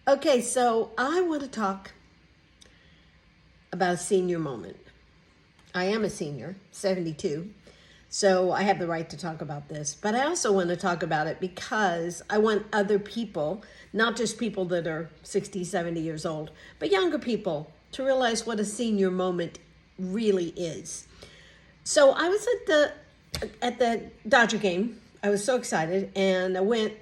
Okay, so I want to talk about a senior moment. I am a senior, 72, so I have the right to talk about this. But I also want to talk about it because I want other people, not just people that are 60, 70 years old, but younger people to realize what a senior moment really is. So I was at the Dodger game. I was so excited, and I went.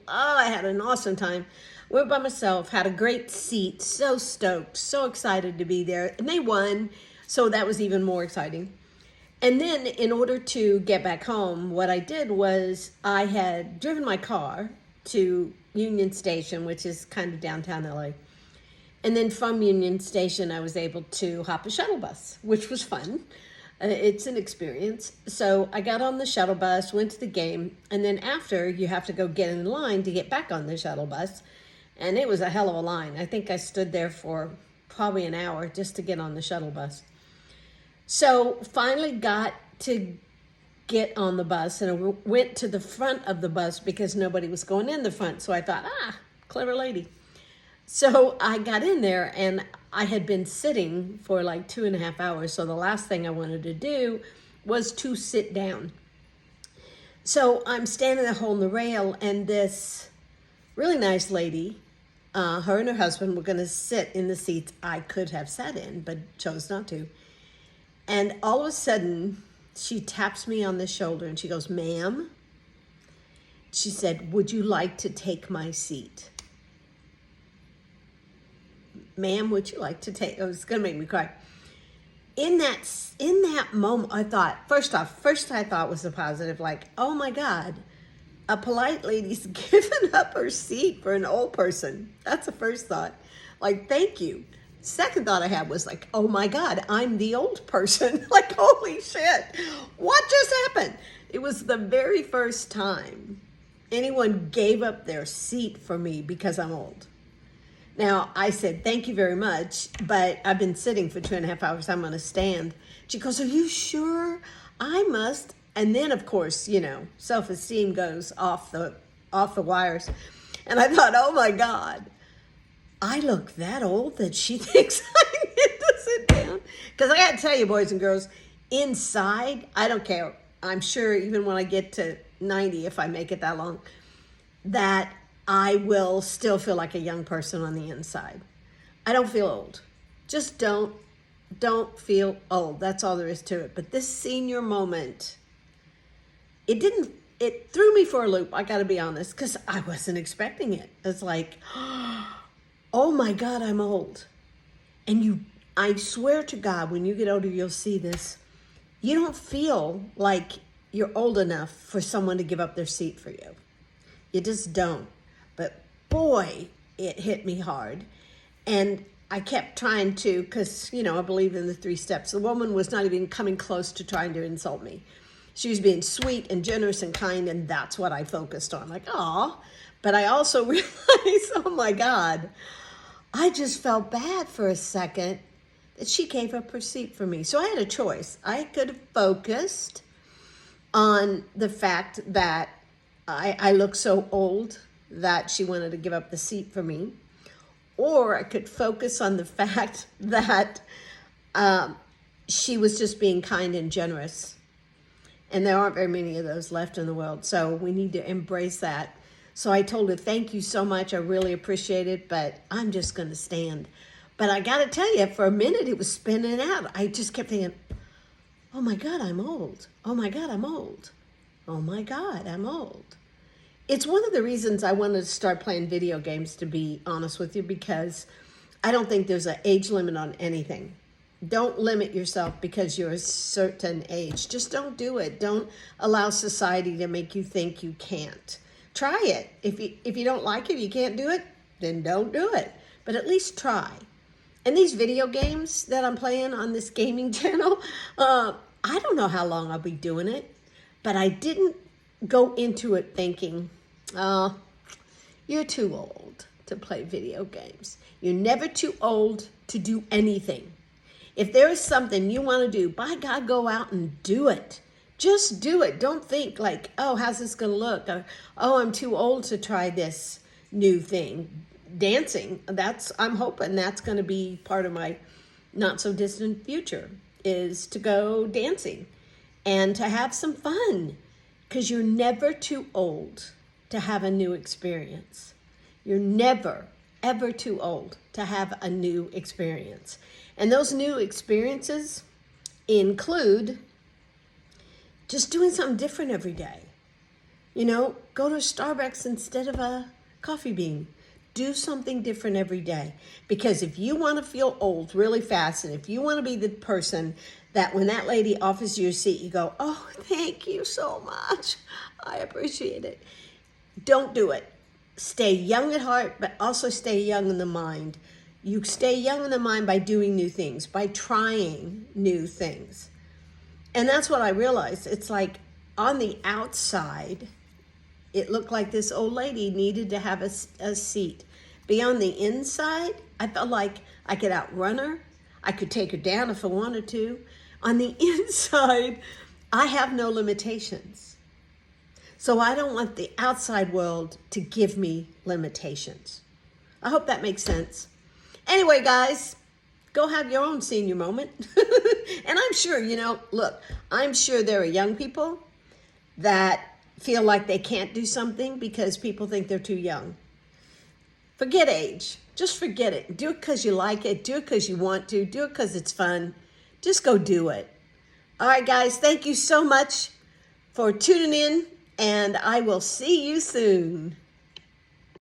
I had an awesome time. Went by myself, had a great seat, so stoked, so excited to be there. And they won, so that was even more exciting. And then in order to get back home, what I did was I had driven my car to Union Station, which is kind of downtown LA. And then from Union Station, I was able to hop a shuttle bus, which was fun. It's an experience. So I got on the shuttle bus, went to the game, and then after, you have to go get in line to get back on the shuttle bus. And it was a hell of a line. I think I stood there for probably an hour just to get on the shuttle bus. So finally got to get on the bus, and I went to the front of the bus because nobody was going in the front. So I thought, clever lady. So I got in there, and I had been sitting for like 2.5 hours. So the last thing I wanted to do was to sit down. So I'm standing there holding the rail, and this really nice lady, her and her husband were going to sit in the seats I could have sat in, but chose not to. And all of a sudden, she taps me on the shoulder and she goes, "Ma'am," she said, "would you like to take my seat?" "Ma'am, would you like to take?" It was going to make me cry. In that moment, I thought, first I thought was a positive, like, oh my God, a polite lady's given up her seat for an old person. That's the first thought. Like, thank you. Second thought I had was like, oh my God, I'm the old person. Like, holy shit, what just happened? It was the very first time anyone gave up their seat for me because I'm old. Now, I said, thank you very much, but I've been sitting for 2.5 hours. I'm going to stand. She goes, are you sure? I must. And then, of course, self-esteem goes off the wires. And I thought, oh my God, I look that old that she thinks I need to sit down. Because I got to tell you, boys and girls, inside, I don't care. I'm sure even when I get to 90, if I make it that long, that I will still feel like a young person on the inside. I don't feel old. Just don't feel old. That's all there is to it. But this senior moment, it threw me for a loop. I got to be honest, because I wasn't expecting it. It's like, oh my God, I'm old. And I swear to God, when you get older, you'll see this. You don't feel like you're old enough for someone to give up their seat for you. You just don't. But boy, it hit me hard. And I kept trying to, because, I believe in the 3 steps. The woman was not even coming close to trying to insult me. She was being sweet and generous and kind, and that's what I focused on. Like, aw. But I also realized, oh my God, I just felt bad for a second that she gave up her seat for me. So I had a choice. I could have focused on the fact that I look so old that she wanted to give up the seat for me. Or I could focus on the fact that she was just being kind and generous. And there aren't very many of those left in the world. So we need to embrace that. So I told her, thank you so much. I really appreciate it, but I'm just going to stand. But I got to tell you, for a minute, it was spinning out. I just kept thinking, oh my God, I'm old. Oh my God, I'm old. Oh my God, I'm old. It's one of the reasons I wanted to start playing video games, to be honest with you, because I don't think there's an age limit on anything. Don't limit yourself because you're a certain age. Just don't do it. Don't allow society to make you think you can't. Try it. If you don't like it, you can't do it, then don't do it. But at least try. And these video games that I'm playing on this gaming channel, I don't know how long I'll be doing it, but I didn't go into it thinking, you're too old to play video games. You're never too old to do anything. If there is something you want to do, by God, go out and do it. Just do it. Don't think like, oh, how's this going to look? Or, oh, I'm too old to try this new thing. dancing. I'm hoping that's going to be part of my not so distant future, is to go dancing and to have some fun, because you're never too old to have a new experience. You're never, ever too old to have a new experience. And those new experiences include just doing something different every day. You know, go to Starbucks instead of a coffee bean. Do something different every day. Because if you want to feel old really fast, and if you want to be the person that when that lady offers you a seat, you go, oh, thank you so much. I appreciate it. Don't do it. Stay young at heart, but also stay young in the mind. You stay young in the mind by doing new things, by trying new things. And that's what I realized. It's like on the outside, it looked like this old lady needed to have a seat. But on the inside, I felt like I could outrun her. I could take her down if I wanted to. On the inside, I have no limitations. So I don't want the outside world to give me limitations. I hope that makes sense. Anyway, guys, go have your own senior moment. And I'm sure, look, I'm sure there are young people that feel like they can't do something because people think they're too young. Forget age. Just forget it. Do it because you like it. Do it because you want to. Do it because it's fun. Just go do it. All right, guys, thank you so much for tuning in, and I will see you soon.